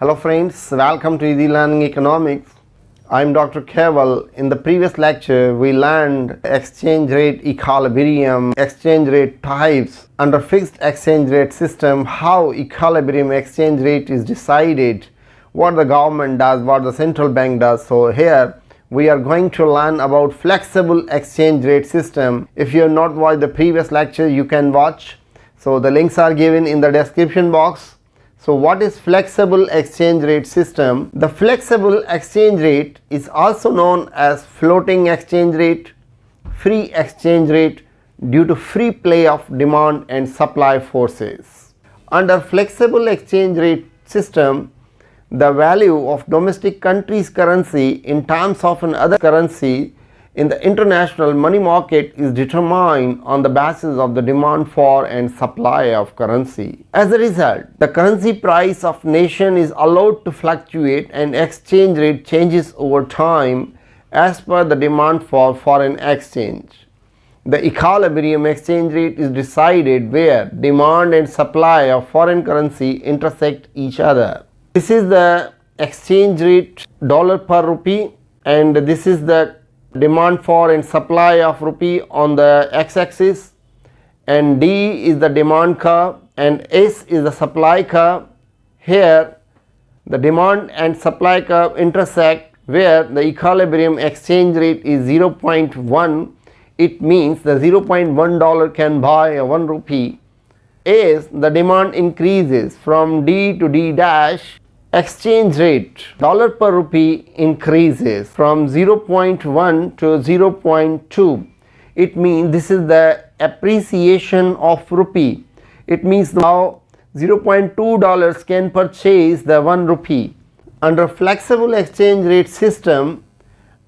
Hello friends, welcome to Easy Learning Economics. I am Dr. Keval. In the previous lecture, we learned exchange rate equilibrium, exchange rate types. Under fixed exchange rate system, how equilibrium exchange rate is decided, what the government does, what the central bank does. So here we are going to learn about flexible exchange rate system. If you have not watched the previous lecture, you can watch. So the links are given in the description box. So what is flexible exchange rate system? The flexible exchange rate is also known as floating exchange rate, free exchange rate due to free play of demand and supply forces. Under flexible exchange rate system, the value of domestic country's currency in terms of another currency in the international money market is determined on the basis of the demand for and supply of currency. As a result, the currency price of nation is allowed to fluctuate and exchange rate changes over time as per the demand for foreign exchange. The equilibrium exchange rate is decided where demand and supply of foreign currency intersect each other. This is the exchange rate dollar per rupee, and this is the demand for and supply of rupee on the x-axis, and D is the demand curve and S is the supply curve. Here the demand and supply curve intersect where the equilibrium exchange rate is 0.1. It means the $0.1 can buy a 1 rupee. As the demand increases from D to D dash, exchange rate dollar per rupee increases from 0.1 to 0.2. It means this is the appreciation of rupee. It means now $0.2 can purchase the 1 rupee. Under flexible exchange rate system,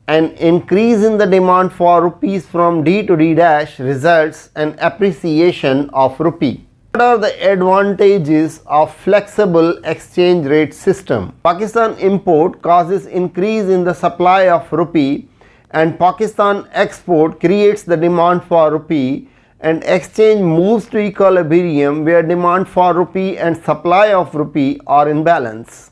an increase in the demand for rupees from D to D dash results in appreciation of rupee. What are the advantages of flexible exchange rate system? Pakistan import causes increase in the supply of rupee, and Pakistan export creates the demand for rupee, and exchange moves to equilibrium where demand for rupee and supply of rupee are in balance,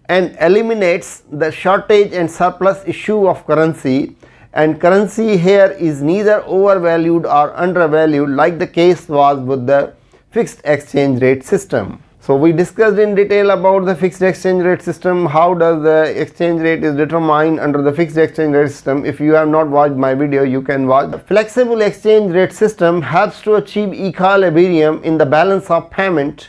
and eliminates the shortage and surplus issue of currency, and currency here is neither overvalued or undervalued like the case was with the fixed exchange rate system. So we discussed in detail about the fixed exchange rate system, how does the exchange rate is determined under the fixed exchange rate system. If you have not watched my video, you can watch. The flexible exchange rate system helps to achieve equilibrium in the balance of payment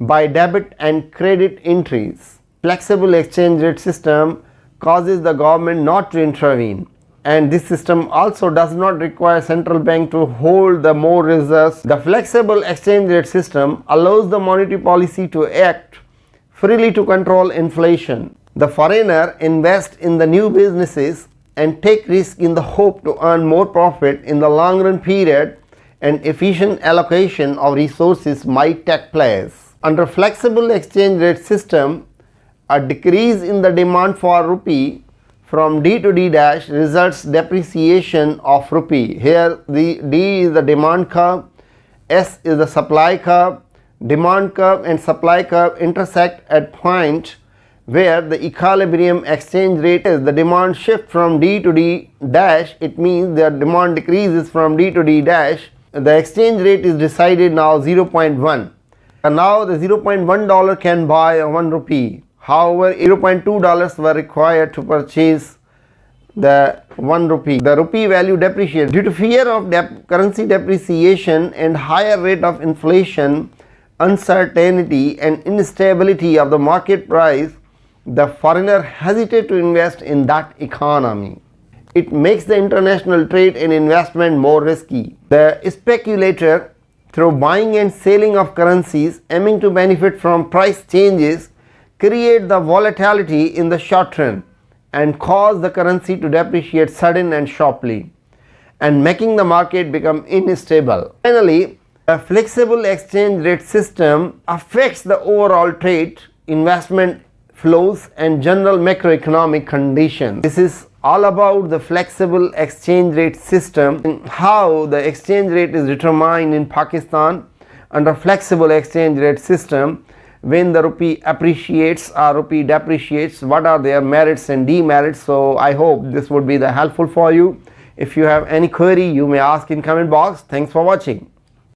by debit and credit entries. Flexible exchange rate system causes the government not to intervene, and this system also does not require central bank to hold the more reserves. The flexible exchange rate system allows the monetary policy to act freely to control inflation. The foreigner invests in the new businesses and take risk in the hope to earn more profit in the long run period, and efficient allocation of resources might take place. Under flexible exchange rate system, a decrease in the demand for rupee from D to D dash results depreciation of rupee. Here the D is the demand curve, S is the supply curve. Demand curve and supply curve intersect at point where the equilibrium exchange rate is the demand shift from D to D dash. It means the demand decreases from D to D dash. The exchange rate is decided now 0.1, and now the $0.1 can buy a 1 rupee. However, $0.2 were required to purchase the 1 rupee. The rupee value depreciates due to fear of currency depreciation and higher rate of inflation, uncertainty and instability of the market price. The foreigner hesitates to invest in that economy. It makes the international trade and investment more risky. The speculator, through buying and selling of currencies aiming to benefit from price changes, create the volatility in the short run and cause the currency to depreciate suddenly and sharply, and making the market become unstable. Finally, a flexible exchange rate system affects the overall trade, investment flows and general macroeconomic conditions. This is all about the flexible exchange rate system and how the exchange rate is determined in Pakistan under flexible exchange rate system. when the rupee appreciates or rupee depreciates, what are their merits and demerits. So I hope this would be helpful for you. If you have any query, you may ask in comment box. Thanks for watching.